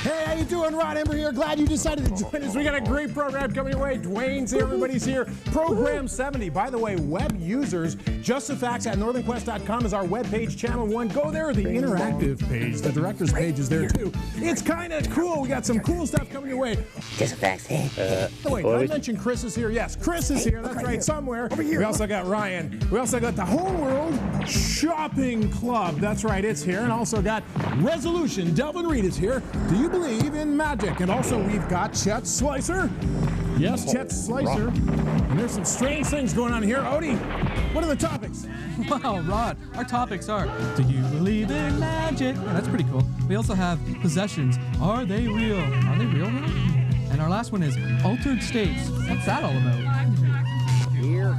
Hey, how you doing? Rod Hembree here. Glad you decided to join us. We got a great program coming your way. Dwayne's here. Everybody's here. Program 70. By the way, web users, justthefacts@northernquest.com is our webpage, channel 1. Go there. The interactive page, the director's page is there too. It's kind of cool. We got some cool stuff coming your way. Just the facts. Wait, did I mention Chris is here? Yes, Chris is here. That's right, somewhere. Over here. We also got Ryan. We also got the Whole World Shopping Club. That's right, it's here. And also got Resolution. Delvin Reed is here. Do you believe in magic? And also we've got Chet Slicer. Yes, Chet Slicer. And there's some strange things going on here. Odie, what are the topics? Wow, Rod, our topics are, do you believe in magic? Yeah, that's pretty cool. We also have possessions. Are they real? Are they real? And our last one is altered states. What's that all about?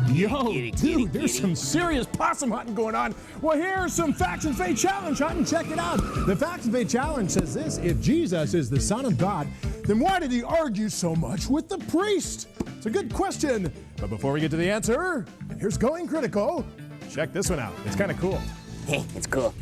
Yo, dude, there's some serious possum hunting going on. Well, here's some Facts and Faith Challenge hunting. Check it out. The Facts and Faith Challenge says this: if Jesus is the Son of God, then why did he argue so much with the priest? It's a good question. But before we get to the answer, here's Going Critical. Check this one out. It's kind of cool. It's cool.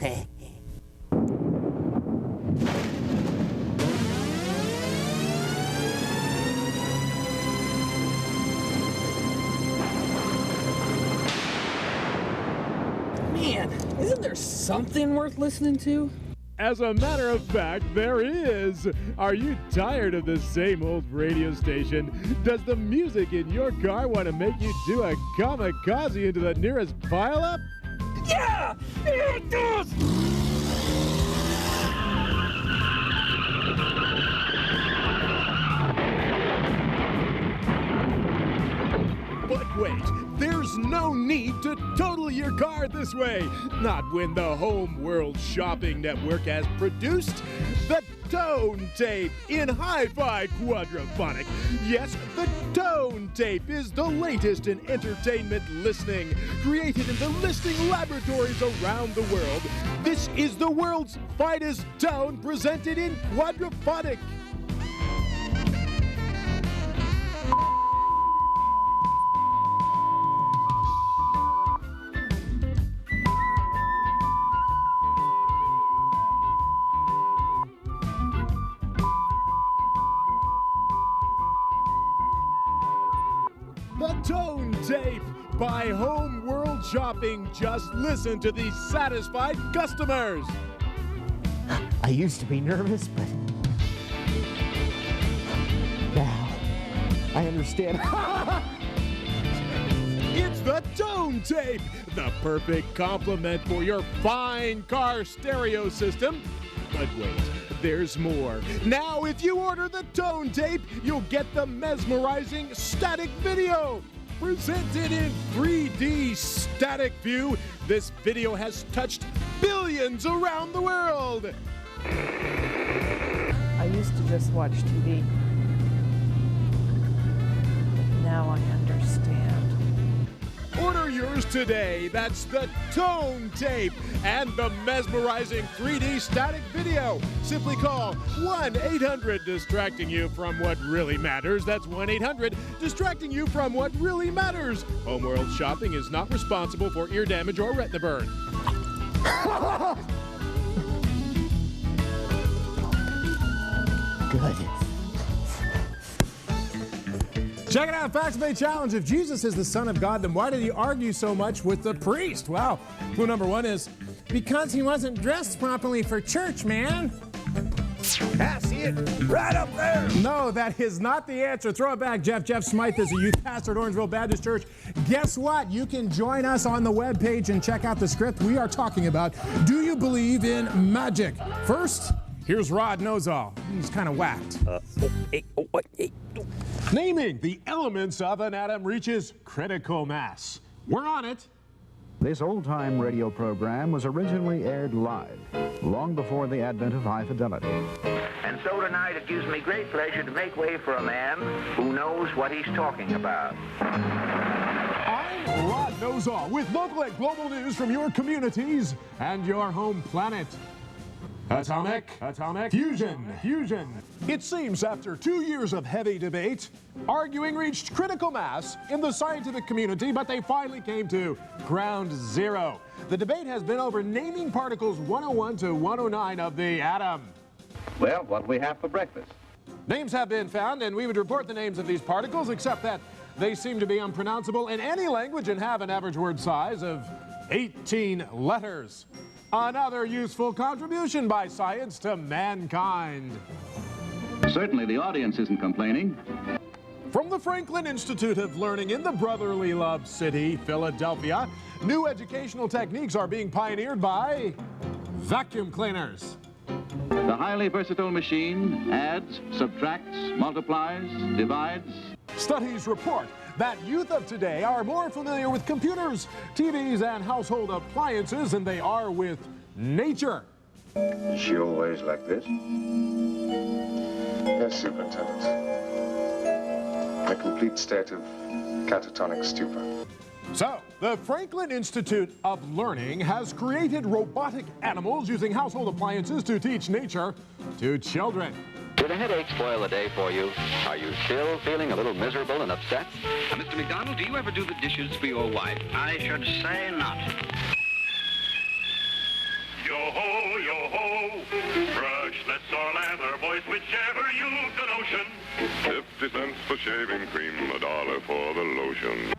Man, isn't there something worth listening to? As a matter of fact, there is. Are you tired of the same old radio station? Does the music in your car want to make you do a kamikaze into the nearest pileup? Yeah, it does! But wait, there's no need to total your car this way. Not when the Home World Shopping Network has produced the Tone Tape in hi-fi quadraphonic. Yes, the Tone Tape is the latest in entertainment listening, created in the listening laboratories around the world. This is the world's finest tone presented in quadraphonic. The Tone Tape by Home World Shopping. Just listen to these satisfied customers. I used to be nervous, but now I understand. It's the Tone Tape, the perfect complement for your fine car stereo system. But wait, there's more. Now, if you order the Tone Tape, you'll get the mesmerizing static video. Presented in 3D static view, this video has touched billions around the world. I used to just watch TV. But now I understand. Order yours today. That's the Tone Tape and the mesmerizing 3D static video. Simply call 1-800-DISTRACTING you from what really matters. That's 1-800-DISTRACTING you from what really matters. Home World Shopping is not responsible for ear damage or retina burn. Good. Check it out, Facts and Faith Challenge. If Jesus is the Son of God, then why did he argue so much with the priest? Wow. Clue number 1 is, because he wasn't dressed properly for church, man. I see it right up there. No, that is not the answer. Throw it back, Jeff. Jeff Smythe is a youth pastor at Orangeville Baptist Church. Guess what? You can join us on the webpage and check out the script. We are talking about, do you believe in magic? First, here's Rod Knows All. He's kind of whacked. Naming the elements of an atom reaches critical mass. We're on it. This old-time radio program was originally aired live, long before the advent of high fidelity. And so tonight it gives me great pleasure to make way for a man who knows what he's talking about. I'm Rod Knows All with local and global news from your communities and your home planet. Atomic fusion. It seems after 2 years of heavy debate, arguing reached critical mass in the scientific community, but they finally came to ground zero. The debate has been over naming particles 101 to 109 of the atom. Well, what do we have for breakfast? Names have been found, and we would report the names of these particles, except that they seem to be unpronounceable in any language and have an average word size of 18 letters. Another useful contribution by science to mankind. Certainly the audience isn't complaining. From the Franklin Institute of Learning in the brotherly love city, Philadelphia, new educational techniques are being pioneered by vacuum cleaners. The highly versatile machine adds, subtracts, multiplies, divides. Studies report that youth of today are more familiar with computers, TVs, and household appliances than they are with nature. Is she always like this? Yes, Superintendent. In a complete state of catatonic stupor. So, the Franklin Institute of Learning has created robotic animals using household appliances to teach nature to children. Did a headache spoil the day for you? Are you still feeling a little miserable and upset? Mr. McDonald, do you ever do the dishes for your wife? I should say not. Yo-ho, yo-ho, brushless or lather, boys, whichever you've the notion. 50 cents for shaving cream, $1 for the lotion.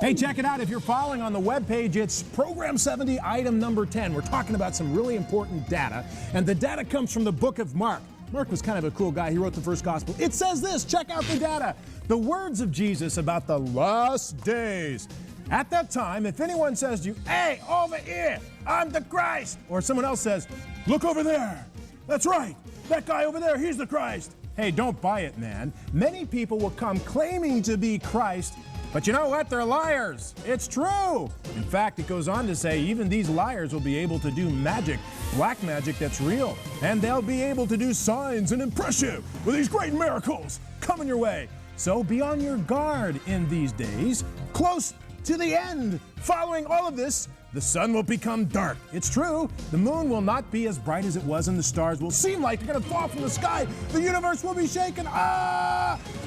Hey, check it out. If you're following on the webpage, it's Program 70, item number 10. We're talking about some really important data, and the data comes from the book of Mark. Mark was kind of a cool guy. He wrote the first gospel. It says this. Check out the data. The words of Jesus about the last days. At that time, if anyone says to you, hey, over here, I'm the Christ, or someone else says, look over there. That's right. That guy over there, he's the Christ. Hey, don't buy it, man. Many people will come claiming to be Christ, but you know what? They're liars. It's true. In fact, it goes on to say even these liars will be able to do magic, black magic that's real. And they'll be able to do signs and impress you with these great miracles coming your way. So be on your guard in these days. Close to the end. Following all of this, the sun will become dark. It's true. The moon will not be as bright as it was, and the stars will seem like they're going to fall from the sky. The universe will be shaken.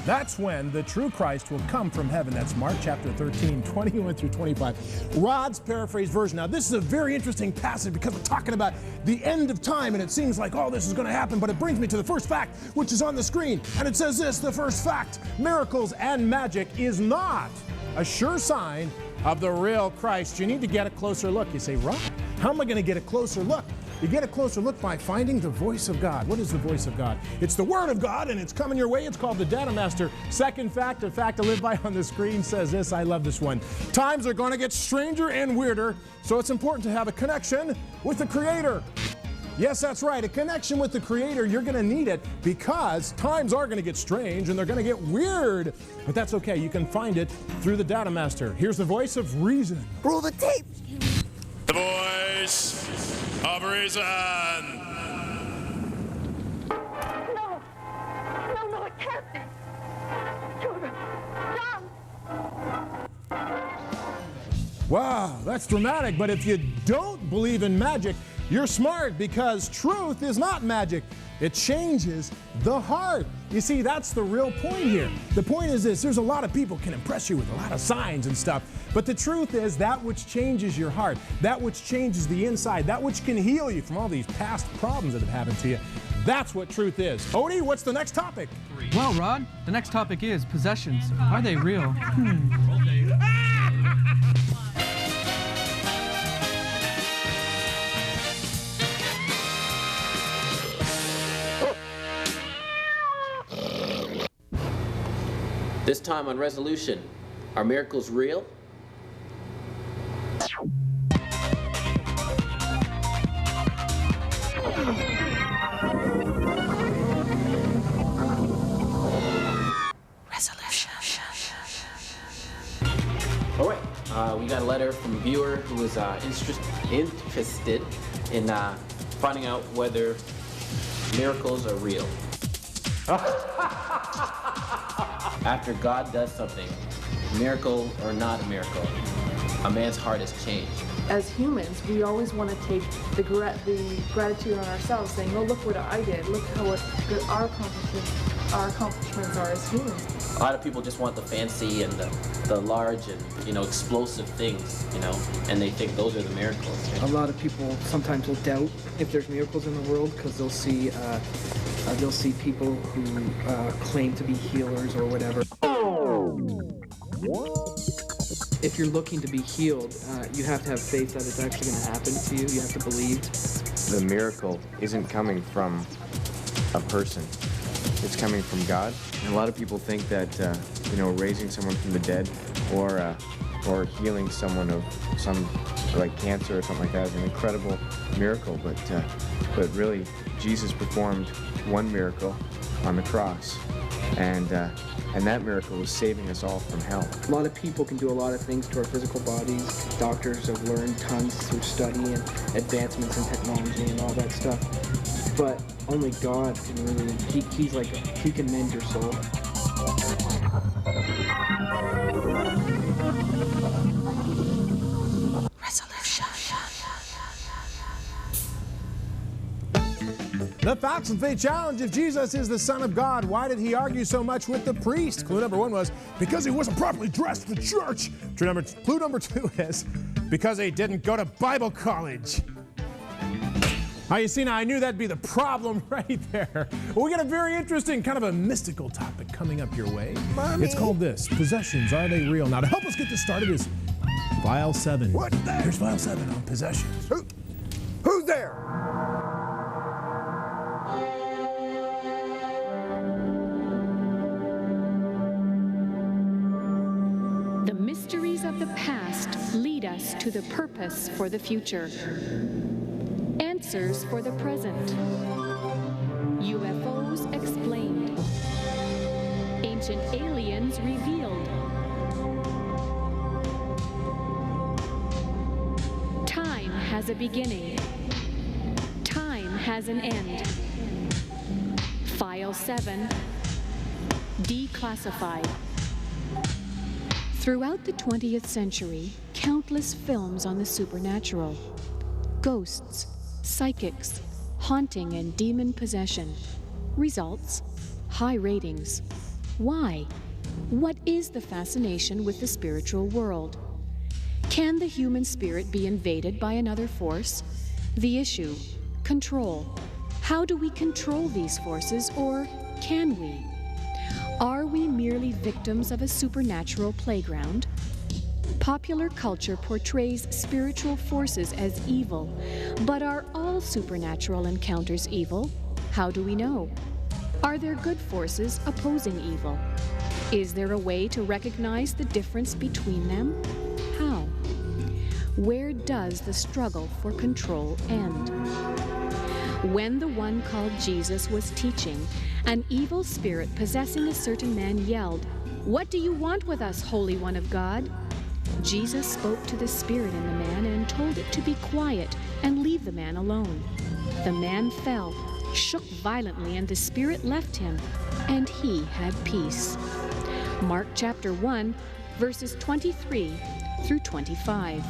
That's when the true Christ will come from heaven. That's Mark chapter 13, 21 through 25. Rod's paraphrased version. Now, this is a very interesting passage because we're talking about the end of time, and it seems like, oh, this is going to happen, but it brings me to the first fact, which is on the screen. And it says this, the first fact, miracles and magic is not a sure sign of the real Christ. You need to get a closer look. You say, Rod, how am I going to get a closer look? You get a closer look by finding the voice of God. What is the voice of God? It's the Word of God, and it's coming your way. It's called the Data Master. Second fact, a fact to live by on the screen says this. I love this one. Times are going to get stranger and weirder, so it's important to have a connection with the Creator. Yes, that's right. A connection with the Creator. You're going to need it because times are going to get strange and they're going to get weird. But that's okay. You can find it through the Data Master. Here's the voice of reason. Roll the tape. The voice of reason. No, it can't be. Children, John. Wow, that's dramatic. But if you don't believe in magic, you're smart because truth is not magic. It changes the heart. You see, that's the real point here. The point is this, there's a lot of people can impress you with a lot of signs and stuff, but the truth is that which changes your heart, that which changes the inside, that which can heal you from all these past problems that have happened to you, that's what truth is. Odie, what's the next topic? Well, Rod, the next topic is possessions. Are they real? This time on Resolution, are miracles real? All right, we got a letter from a viewer who was interested in finding out whether miracles are real. After God does something, miracle or not a miracle, a man's heart is changed. As humans, we always want to take the gratitude on ourselves, saying, "Oh, look what I did. Look how good our accomplishments are as humans." A lot of people just want the fancy and the large and explosive things, and they think those are the miracles. A lot of people sometimes will doubt if there's miracles in the world because they'll see people who claim to be healers or whatever. If you're looking to be healed, you have to have faith that it's actually going to happen to you. You have to believe. The miracle isn't coming from a person. It's coming from God. And a lot of people think that, raising someone from the dead or healing someone of some, like cancer or something like that is an incredible miracle. But really, Jesus performed one miracle on the cross. And that miracle was saving us all from hell. A lot of people can do a lot of things to our physical bodies. Doctors have learned tons through study and advancements in technology and all that stuff. But only God can really, he can mend your soul. The Facts and Faith Challenge. If Jesus is the Son of God, why did he argue so much with the priest? Clue number 1 was because he wasn't properly dressed for church. Clue number 2 is because he didn't go to Bible college. You see, now I knew that'd be the problem right there. Well, we got a very interesting, kind of a mystical topic coming up your way. Mommy. It's called this: possessions, are they real? Now, to help us get this started is File 7. What's that? Here's File 7 on possessions. Who's there? The mysteries of the past lead us to the purpose for the future. Answers for the present. UFOs explained. Ancient aliens revealed. Time has a beginning. Time has an end. File 7. Declassified. Throughout the 20th century, countless films on the supernatural. Ghosts, psychics, haunting and demon possession. Results: high ratings. Why? What is the fascination with the spiritual world? Can the human spirit be invaded by another force? The issue: control. How do we control these forces, or can we? Are we merely victims of a supernatural playground? Popular culture portrays spiritual forces as evil, but are all supernatural encounters evil? How do we know? Are there good forces opposing evil? Is there a way to recognize the difference between them? How? Where does the struggle for control end? When the one called Jesus was teaching, an evil spirit possessing a certain man yelled, "What do you want with us, Holy One of God?" Jesus spoke to the spirit in the man and told it to be quiet and leave the man alone. The man fell, shook violently, and the spirit left him, and he had peace. Mark chapter 1, verses 23 through 25.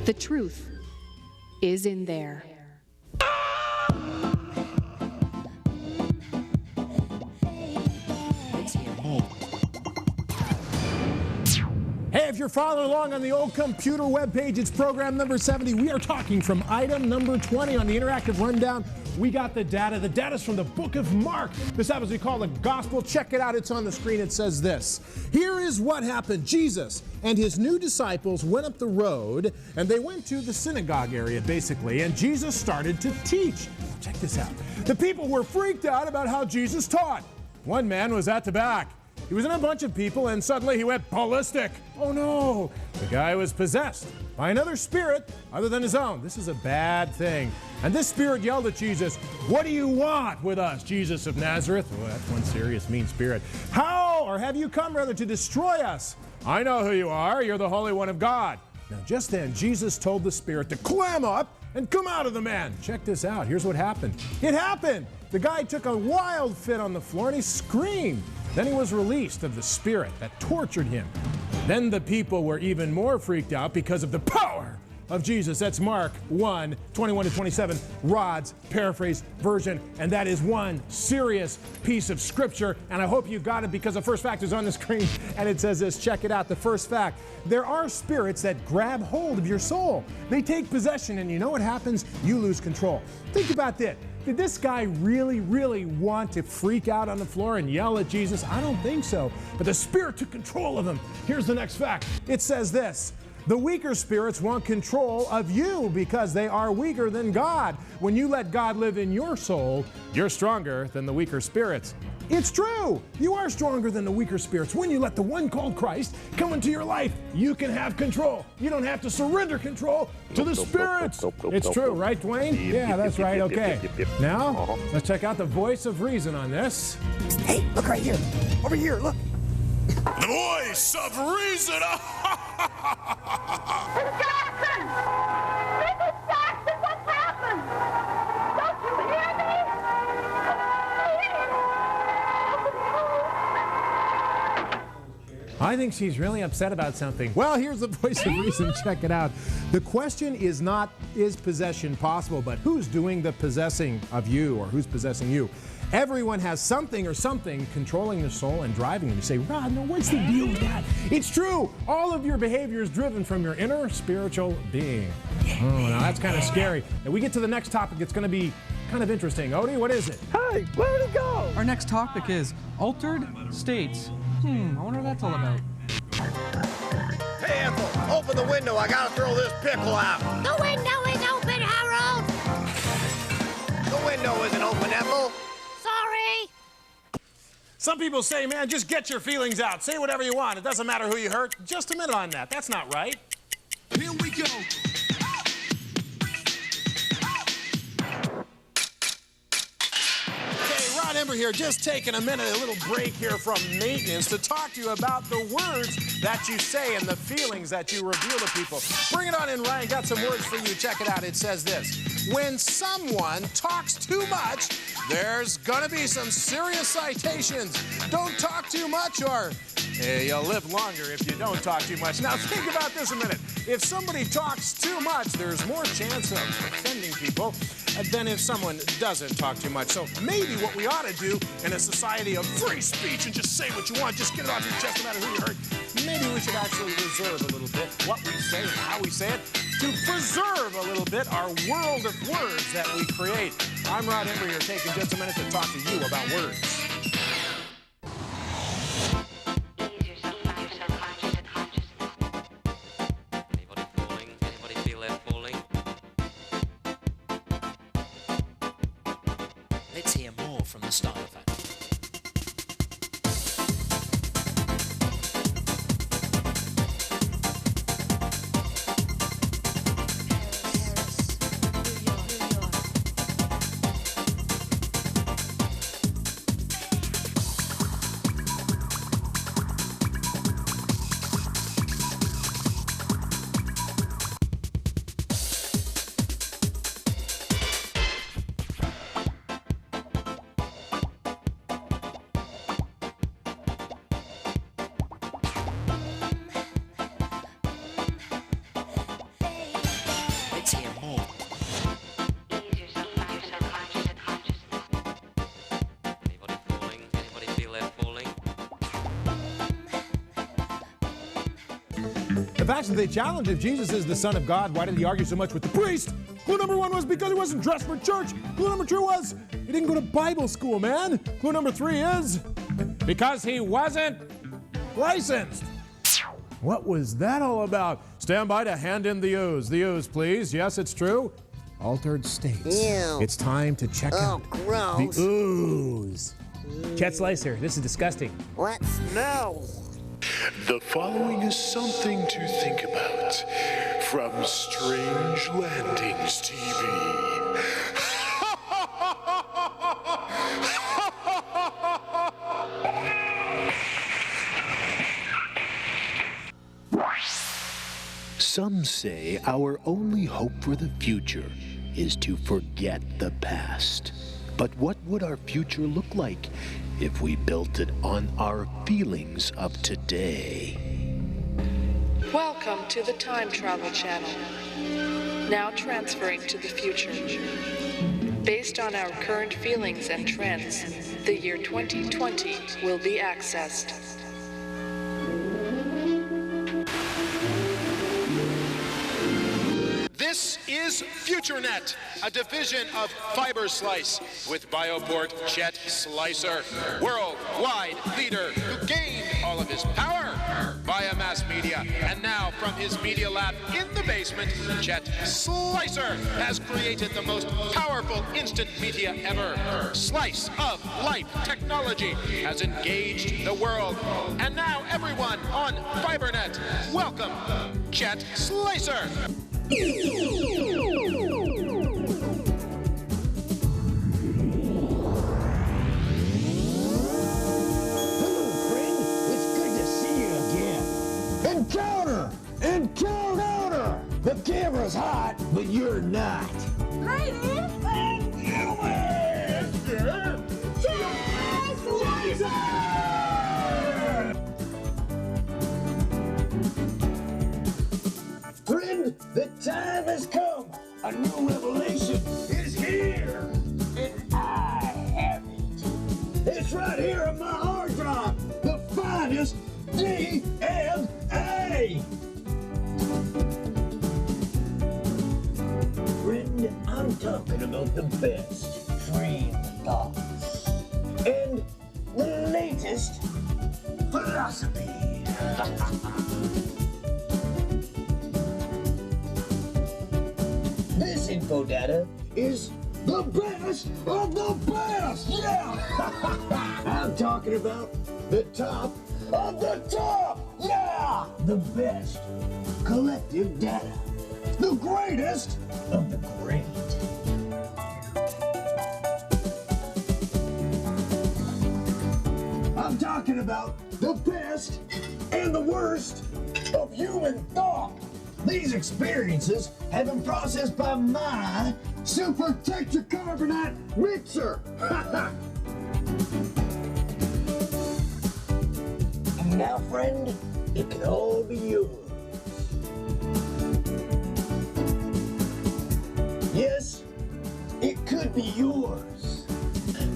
The truth is in there. Hey, if you're following along on the old computer webpage, it's program number 70. We are talking from item number 20 on the interactive rundown. We got the data. The data's from the book of Mark. This happens to be called the gospel. Check it out. It's on the screen. It says this. Here is what happened. Jesus and his new disciples went up the road, and they went to the synagogue area, basically, and Jesus started to teach. Check this out. The people were freaked out about how Jesus taught. One man was at the back. He was in a bunch of people, and suddenly he went ballistic. Oh no! The guy was possessed by another spirit other than his own. This is a bad thing. And this spirit yelled at Jesus, "What do you want with us, Jesus of Nazareth?" Oh, that's one serious mean spirit. "How or have you come rather to destroy us? I know who you are. You're the Holy One of God. Now just then, Jesus told the spirit to clam up and come out of the man. Check this out. Here's what happened. It happened. The guy took a wild fit on the floor and he screamed. Then he was released of the spirit that tortured him. Then the people were even more freaked out because of the power of Jesus. That's Mark 1, 21 to 27, Rod's paraphrase version. And that is one serious piece of scripture. And I hope you got it because the first fact is on the screen. And it says this, check it out. The first fact, there are spirits that grab hold of your soul. They take possession and you know what happens? You lose control. Think about this. Did this guy really want to freak out on the floor and yell at Jesus? I don't think so. But the spirit took control of him. Here's the next fact. It says this. The weaker spirits want control of you because they are weaker than God. When you let God live in your soul, you're stronger than the weaker spirits. It's true. You are stronger than the weaker spirits. When you let the one called Christ come into your life, you can have control. You don't have to surrender control to the spirits. It's true, right, Dwayne? Yeah, that's right. Okay. Now, let's check out the voice of reason on this. Hey, look right here. Over here, look. The voice of reason. Jackson! Mrs. Jackson, what's happened? Don't you hear me? I think she's really upset about something. Well, here's the voice of reason. Check it out. The question is not, is possession possible, but who's doing the possessing of you or who's possessing you? Everyone has something or something controlling their soul and driving them. You say, Rod, no, what's the deal with that? It's true. All of your behavior is driven from your inner spiritual being. Oh, now that's kind of scary. Now we get to the next topic. It's going to be kind of interesting. Odie, what is it? Hey, where'd he go? Our next topic is altered states. I wonder what that's all about. Hey, Ethel, open the window. I gotta throw this pickle out. The window is open, Harold! The window isn't open, Ethel. Sorry! Some people say, man, just get your feelings out. Say whatever you want. It doesn't matter who you hurt. Just a minute on that. That's not right. Here we go. Hembree here, just taking a minute, a little break here from maintenance to talk to you about the words that you say and the feelings that you reveal to people. Bring it on in, Ryan. Got some words for you. Check it out. It says this. When someone talks too much, there's gonna be some serious citations. Don't talk too much or you'll live longer if you don't talk too much. Now think about this a minute. If somebody talks too much, there's more chance of offending people than if someone doesn't talk too much. So maybe what we ought to do in a society of free speech and just say what you want, just get it off your chest no matter who you hurt, maybe we should actually reserve a little bit what we say and how we say it to preserve a little bit our world of words that we create. I'm Rod Hembree here, taking just a minute to talk to you about words. Let's hear more from the styrofoam. Let's hear more. Anybody feel that falling? The fact that they challenged if Jesus is the Son of God, why did he argue so much with the priest? Clue number one was because he wasn't dressed for church. Clue number two was he didn't go to Bible school, man. Clue number three is because he wasn't licensed. What was that all about? Stand by to hand in the ooze. The ooze, please. Yes, it's true. Altered states. Ew. It's time to check out gross. the ooze. Chet Slicer, this is disgusting. What? No. The following is something to think about from Strange Landings TV. Some say our only hope for the future is to forget the past. But what would our future look like if we built it on our feelings of today? Welcome to the Time Travel Channel. Now transferring to the future. Based on our current feelings and trends, the year 2020 will be accessed. This is FutureNet, a division of FiberSlice with Bioport Chet Slicer, worldwide leader who gained all of his power via mass media. And now from his media lab in the basement, Chet Slicer has created the most powerful instant media ever. Slice of life technology has engaged the world. And now everyone on FiberNet, welcome Chet Slicer. Encounter! The camera's hot, but you're not. Ladies and gentlemen, Chet Slicer! Friend, the time has come. A new revelation is here, and I have it. It's right here on my hard drive, the finest DNA. Friend, I'm talking about the best dream thoughts and the latest philosophy. This info data is the best of the best! Yeah! I'm talking about the top of the top! Yeah! The best collective data. The greatest of the great. I'm talking about the best and the worst of human thought. These experiences have been processed by my super tetracarbonate mixer. And now, friend, it can all be yours. Yes, it could be yours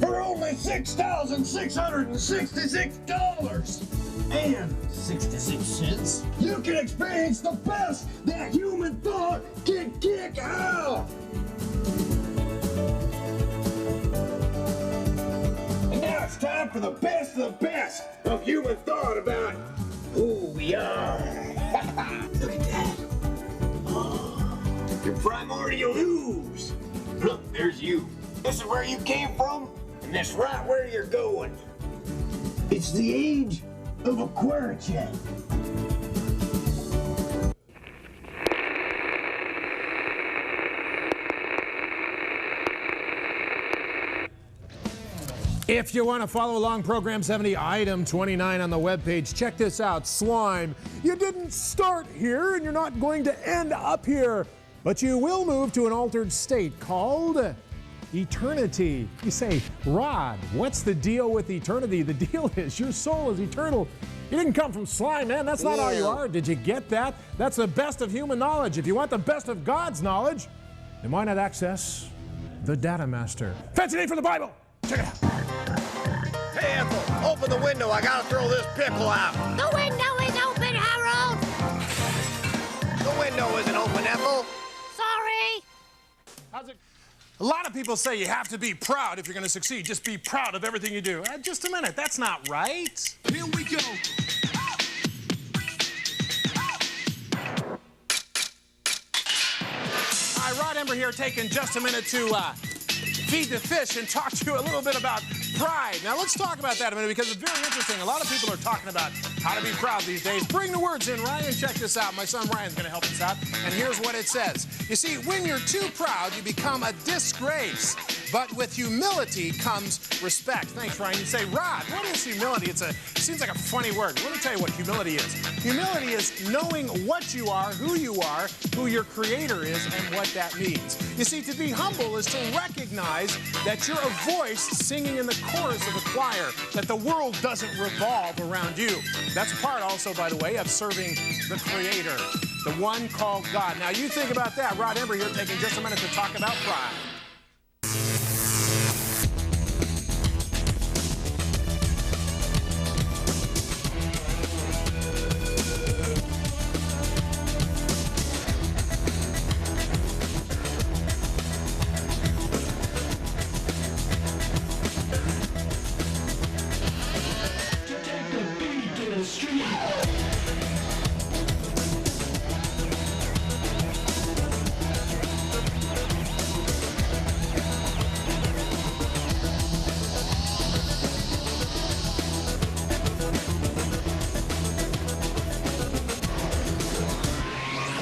for only $6,666.66. You can experience the best that human thought can kick out. And now it's time for the best of the best of human thought about who we are. Look at that. Your primordial ooze. Look, there's you. This is where you came from, and that's right where you're going. It's the age of Aquarius. If you want to follow along, Program 70, Item 29 on the webpage, check this out. Slime, you didn't start here, and you're not going to end up here, but you will move to an altered state called eternity. You say, Rod, what's the deal with eternity? The deal is your soul is eternal. You didn't come from slime, man. That's not all you are. Did you get that? That's the best of human knowledge. If you want the best of God's knowledge, then why not access the Data Master? Fancy name for the Bible. Check it out. Hey, Ethel, open the window. I gotta throw this pickle out. The window is open, Harold! The window isn't open, Ethel. Sorry! How's it? A lot of people say you have to be proud if you're going to succeed. Just be proud of everything you do. Just a minute, that's not right. Here we go. Hi, Rod Hembree here, taking just a minute to feed the fish and talk to you a little bit about pride. Now let's talk about that a minute because it's very interesting. A lot of people are talking about how to be proud these days. Bring the words in, Ryan. Check this out. My son Ryan's going to help us out. And here's what it says. You see, when you're too proud, you become a disgrace. But with humility comes respect. Thanks, Ryan. You say, Rod, what is humility? It seems like a funny word. Let me tell you what humility is. Humility is knowing what you are, who your creator is, and what that means. You see, to be humble is to recognize that you're a voice singing in the chorus of a choir, that the world doesn't revolve around you. That's part also, by the way, of serving the creator, the one called God. Now, you think about that. Rod Hembree, you're taking just a minute to talk about pride.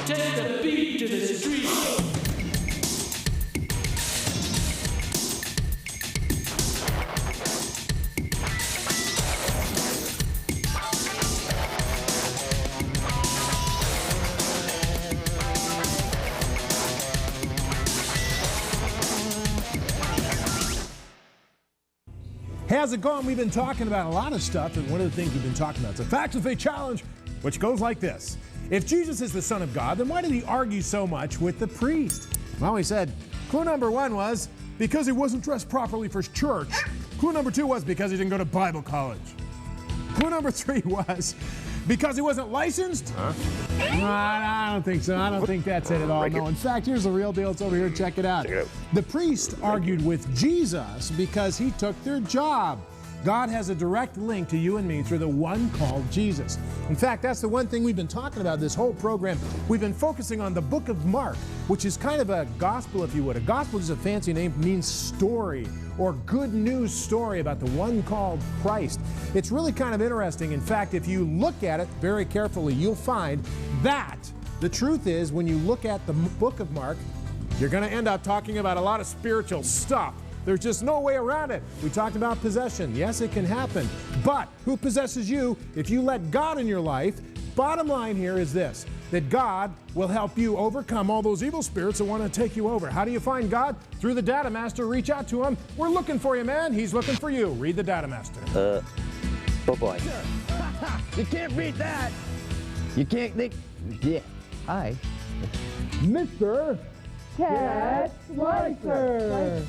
Take the beat to the street. How's it going? We've been talking about a lot of stuff, and one of the things we've been talking about is a Facts with Faith challenge, which goes like this. If Jesus is the Son of God, then why did he argue so much with the priest? Well, he said, clue number one was because he wasn't dressed properly for church. Clue number two was because he didn't go to Bible college. Clue number three was because he wasn't licensed. I don't think so. I don't think that's it at all. No, in fact, here's the real deal. It's over here. Check it out. The priest argued with Jesus because he took their job. God has a direct link to you and me through the one called Jesus. In fact, that's the one thing we've been talking about this whole program. We've been focusing on the book of Mark, which is kind of a gospel, if you would. A gospel is a fancy name, means story or good news story about the one called Christ. It's really kind of interesting. In fact, if you look at it very carefully, you'll find that the truth is when you look at the book of Mark, you're going to end up talking about a lot of spiritual stuff. There's just no way around it. We talked about possession. Yes, it can happen. But who possesses you if you let God in your life? Bottom line here is this, that God will help you overcome all those evil spirits that want to take you over. How do you find God? Through the Data Master. Reach out to him. We're looking for you, man. He's looking for you. Read the Data Master. Oh boy. You can't beat that. You can't think. Yeah. Hi. Mr. Cat Slicer.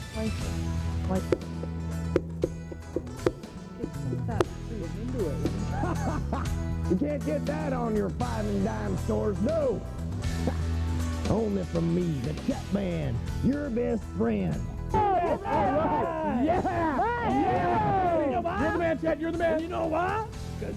You can't get that on your 5 and dime stores, no. Only from me, the Chat Man, your best friend. That's right. Yeah. Yeah. You're the man, Chat. You're the man. You know why? Because